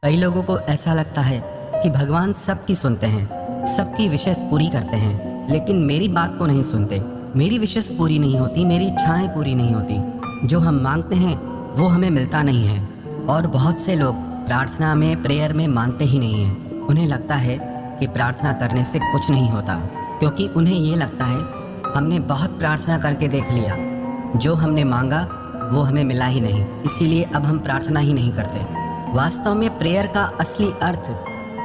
कई लोगों को ऐसा लगता है कि भगवान सबकी सुनते हैं, सबकी विशेष पूरी करते हैं, लेकिन मेरी बात को नहीं सुनते। मेरी विशेष पूरी नहीं होती, मेरी इच्छाएं पूरी नहीं होती। जो हम मांगते हैं वो हमें मिलता नहीं है। और बहुत से लोग प्रार्थना में, प्रेयर में मानते ही नहीं हैं। उन्हें लगता है कि प्रार्थना करने से कुछ नहीं होता, क्योंकि उन्हें ये लगता है हमने बहुत प्रार्थना करके देख लिया, जो हमने मांगा वो हमें मिला ही नहीं, इसीलिए अब हम प्रार्थना ही नहीं करते। वास्तव में प्रेयर का असली अर्थ,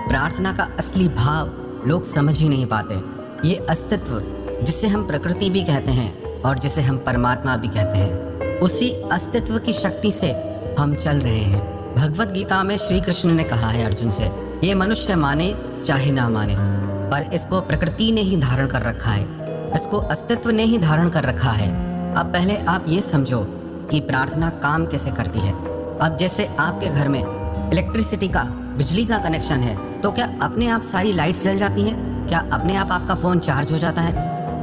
प्रार्थना का असली भाव लोग समझ ही नहीं पाते। ये अस्तित्व जिसे हम प्रकृति भी कहते हैं और जिसे हम परमात्मा भी कहते हैं, उसी अस्तित्व की शक्ति से हम चल रहे हैं। भगवत गीता में श्री कृष्ण ने कहा है अर्जुन से, ये मनुष्य माने चाहे ना माने, पर इसको प्रकृति ने ही धारण कर रखा है, इसको अस्तित्व ने ही धारण कर रखा है। अब पहले आप ये समझो कि प्रार्थना काम कैसे करती है। अब जैसे आपके घर में इलेक्ट्रिसिटी का, बिजली का कनेक्शन है, तो क्या अपने आप सारी लाइट्स जल जाती हैं? क्या अपने आप आपका फ़ोन चार्ज हो जाता है?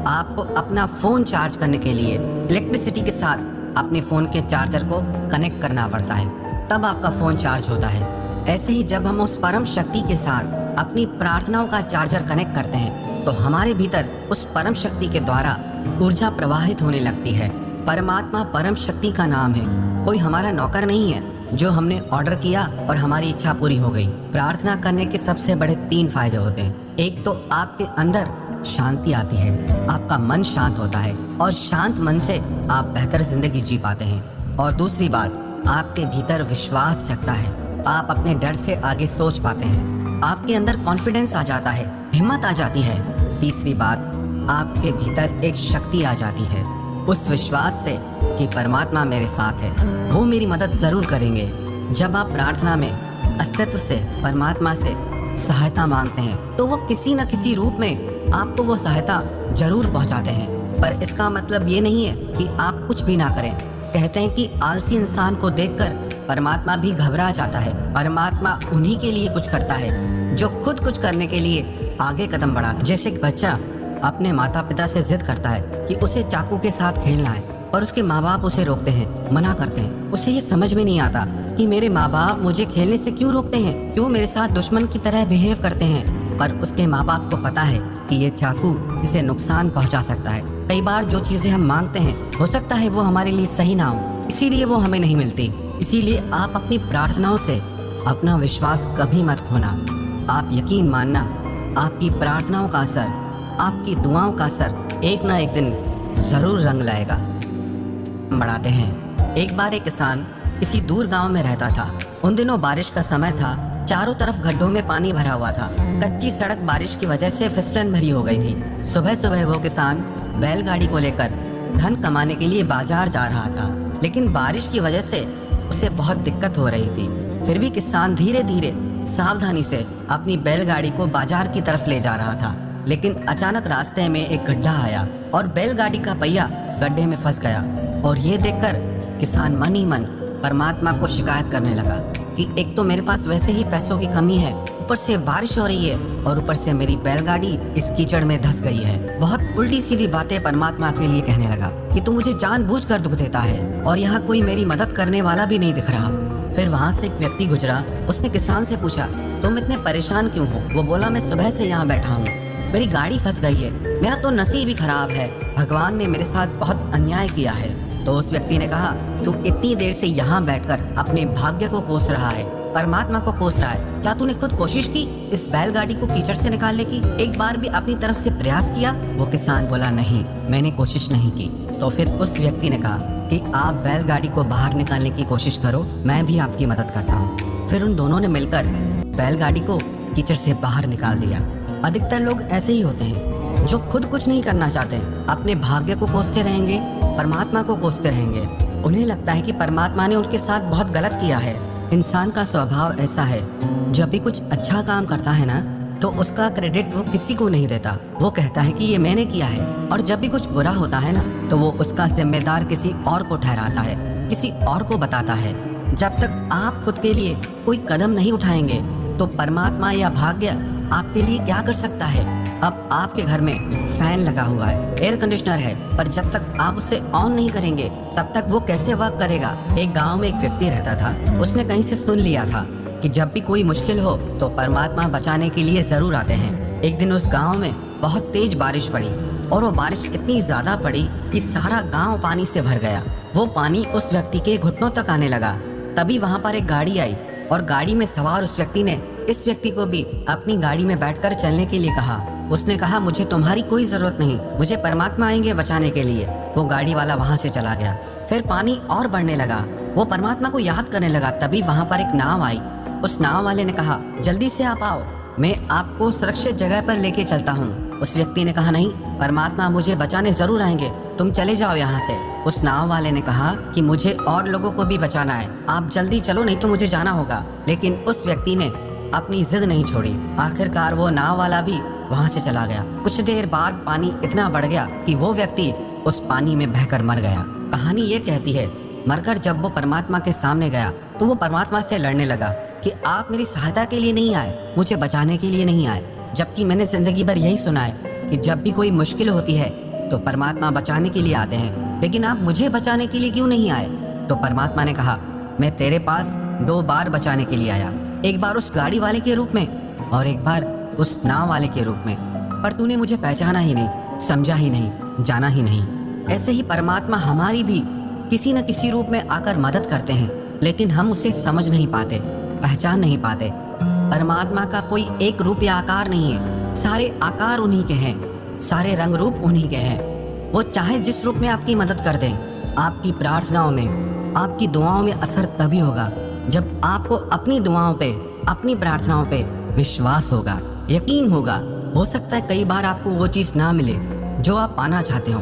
आपको अपना फ़ोन चार्ज करने के लिए इलेक्ट्रिसिटी के साथ अपने फ़ोन के चार्जर को कनेक्ट करना पड़ता है, तब आपका फ़ोन चार्ज होता है। ऐसे ही जब हम उस परम शक्ति के साथ अपनी प्रार्थनाओं का चार्जर कनेक्ट करते हैं, तो हमारे भीतर उस परम शक्ति के द्वारा ऊर्जा प्रवाहित होने लगती है। परमात्मा परम शक्ति का नाम है, कोई हमारा नौकर नहीं है जो हमने ऑर्डर किया और हमारी इच्छा पूरी हो गई। प्रार्थना करने के सबसे बड़े 3 फायदे होते हैं। एक तो आपके अंदर शांति आती है, आपका मन शांत होता है और शांत मन से आप बेहतर जिंदगी जी पाते हैं। और दूसरी बात, आपके भीतर विश्वास जगता है, आप अपने डर से आगे सोच पाते हैं, आपके अंदर कॉन्फिडेंस आ जाता है, हिम्मत आ जाती है। तीसरी बात, आपके भीतर एक शक्ति आ जाती है, उस विश्वास से कि परमात्मा मेरे साथ है, वो मेरी मदद जरूर करेंगे। जब आप प्रार्थना में अस्तित्व से, परमात्मा से सहायता मांगते हैं, तो वो किसी न किसी रूप में आपको वो सहायता जरूर पहुंचाते हैं। पर इसका मतलब ये नहीं है कि आप कुछ भी ना करें। कहते हैं कि आलसी इंसान को देखकर परमात्मा भी घबरा जाता है। परमात्मा उन्हीं के लिए कुछ करता है जो खुद कुछ करने के लिए आगे कदम बढ़ा। जैसे एक बच्चा अपने माता पिता से जिद करता है कि उसे चाकू के साथ खेलना है, और उसके माँ बाप उसे रोकते हैं, मना करते हैं। उसे ये समझ में नहीं आता कि मेरे माँ बाप मुझे खेलने से क्यों रोकते हैं, क्यों मेरे साथ दुश्मन की तरह बिहेव करते हैं। पर उसके माँ बाप को पता है कि ये चाकू इसे नुकसान पहुँचा सकता है। कई बार जो चीजें हम मांगते हैं, हो सकता है वो हमारे लिए सही ना हो, इसीलिए वो हमें नहीं मिलती। इसीलिए आप अपनी प्रार्थनाओं से अपना विश्वास कभी मत खोना। आप यकीन मानना, आपकी प्रार्थनाओं का असर, आपकी दुआओं का असर एक ना एक दिन जरूर रंग लाएगा। बढ़ाते हैं। एक बार एक किसान किसी दूर गांव में रहता था। उन दिनों बारिश का समय था, चारों तरफ गड्ढों में पानी भरा हुआ था। कच्ची सड़क बारिश की वजह से फिसलन भरी हो गई थी। सुबह सुबह वो किसान बैलगाड़ी को लेकर धन कमाने के लिए बाजार जा रहा था, लेकिन बारिश की वजह से उसे बहुत दिक्कत हो रही थी। फिर भी किसान धीरे धीरे सावधानी से अपनी बैलगाड़ी को बाजार की तरफ ले जा रहा था, लेकिन अचानक रास्ते में एक गड्ढा आया और बैलगाड़ी का पहिया गड्ढे में फंस गया। और ये देखकर किसान मन ही मन परमात्मा को शिकायत करने लगा कि एक तो मेरे पास वैसे ही पैसों की कमी है, ऊपर से बारिश हो रही है और ऊपर से मेरी बैलगाड़ी इस कीचड़ में धंस गई है। बहुत उल्टी सीधी बातें परमात्मा के लिए कहने लगा कि तू मुझे जानबूझकर दुख देता है और यहाँ कोई मेरी मदद करने वाला भी नहीं दिख रहा। फिर वहाँ से एक व्यक्ति गुजरा। उसने किसान से पूछा, तुम इतने परेशान क्यों हो? वो बोला, मैं सुबह से यहाँ बैठा हूँ, मेरी गाड़ी फंस गई है, मेरा तो नसीब ही खराब है, भगवान ने मेरे साथ बहुत अन्याय किया है। तो उस व्यक्ति ने कहा, तू इतनी देर से यहाँ बैठकर अपने भाग्य को कोस रहा है, परमात्मा को कोस रहा है। क्या तूने खुद कोशिश की इस बैलगाड़ी को कीचड़ से निकालने की? एक बार भी अपनी तरफ से प्रयास किया? वो किसान बोला, नहीं, मैंने कोशिश नहीं की। तो फिर उस व्यक्ति ने कहा कि आप बैलगाड़ी को बाहर निकालने की कोशिश करो, मैं भी आपकी मदद करता हूँ। फिर उन दोनों ने मिलकर बैलगाड़ी को कीचड़ से बाहर निकाल दिया। अधिकतर लोग ऐसे ही होते हैं जो खुद कुछ नहीं करना चाहते, अपने भाग्य को कोसते रहेंगे, परमात्मा को कोसते रहेंगे। उन्हें लगता है कि परमात्मा ने उनके साथ बहुत गलत किया है। इंसान का स्वभाव ऐसा है, जब भी कुछ अच्छा काम करता है ना, तो उसका क्रेडिट वो किसी को नहीं देता। वो कहता है कि ये मैंने किया है। और जब भी कुछ बुरा होता है ना, तो वो उसका जिम्मेदार किसी और को ठहराता है, किसी और को बताता है। जब तक आप खुद के लिए कोई कदम नहीं उठाएंगे, तो परमात्मा या भाग्य आपके लिए क्या कर सकता है? अब आपके घर में फैन लगा हुआ है, एयर कंडीशनर है, पर जब तक आप उसे ऑन नहीं करेंगे, तब तक वो कैसे वर्क करेगा? एक गांव में एक व्यक्ति रहता था। उसने कहीं से सुन लिया था कि जब भी कोई मुश्किल हो तो परमात्मा बचाने के लिए जरूर आते हैं। एक दिन उस गांव में बहुत तेज बारिश पड़ी और वो बारिश इतनी ज्यादा पड़ी कि सारा गांव पानी से भर गया। वो पानी उस व्यक्ति के घुटनों तक आने लगा। तभी वहां पर एक गाड़ी आई और गाड़ी में सवार उस व्यक्ति ने इस व्यक्ति को भी अपनी गाड़ी में बैठकर चलने के लिए कहा। उसने कहा, मुझे तुम्हारी कोई जरूरत नहीं, मुझे परमात्मा आएंगे बचाने के लिए। वो गाड़ी वाला वहां से चला गया। फिर पानी और बढ़ने लगा। वो परमात्मा को याद करने लगा। तभी वहां पर एक नाव आई। उस नाव वाले ने कहा, जल्दी से आप आओ, मैं आपको सुरक्षित जगह पर लेके चलता हूँ। उस व्यक्ति ने कहा, नहीं, परमात्मा मुझे बचाने जरूर आएंगे, तुम चले जाओ यहाँ से। उस नाव वाले ने कहा कि मुझे और लोगों को भी बचाना है, आप जल्दी चलो नहीं तो मुझे जाना होगा। लेकिन उस व्यक्ति ने अपनी जिद नहीं छोड़ी। आखिरकार वो नाव वाला भी वहाँ से चला गया। कुछ देर बाद पानी इतना बढ़ गया कि वो व्यक्ति उस पानी में बहकर मर गया। कहानी ये कहती है, मरकर जब वो परमात्मा के सामने गया तो वो परमात्मा से लड़ने लगा कि आप मेरी सहायता के लिए नहीं आए, मुझे बचाने के लिए नहीं आए। जबकि मैंने जिंदगी भर यही सुना है कि जब भी कोई मुश्किल होती है तो परमात्मा बचाने के लिए आते हैं, लेकिन आप मुझे बचाने के लिए क्यों नहीं आए? तो परमात्मा ने कहा, मैं तेरे पास 2 बार बचाने के लिए आया, एक बार उस गाड़ी वाले के रूप में और एक बार उस नाव वाले के रूप में, पर तूने मुझे पहचाना ही नहीं, समझा ही नहीं, जाना ही नहीं। ऐसे ही परमात्मा हमारी भी किसी न किसी रूप में आकर मदद करते हैं, लेकिन हम उसे समझ नहीं पाते, पहचान नहीं पाते। परमात्मा का कोई एक रूप या आकार नहीं है, सारे आकार उन्हीं के हैं, सारे रंग रूप उन्हीं के हैं। वो चाहे जिस रूप में आपकी मदद कर दें, आपकी प्रार्थनाओं में, आपकी दुआओं में असर तभी होगा जब आपको अपनी दुआओं पे, अपनी प्रार्थनाओं पे विश्वास होगा, यकीन होगा। हो सकता है कई बार आपको वो चीज़ ना मिले जो आप पाना चाहते हो,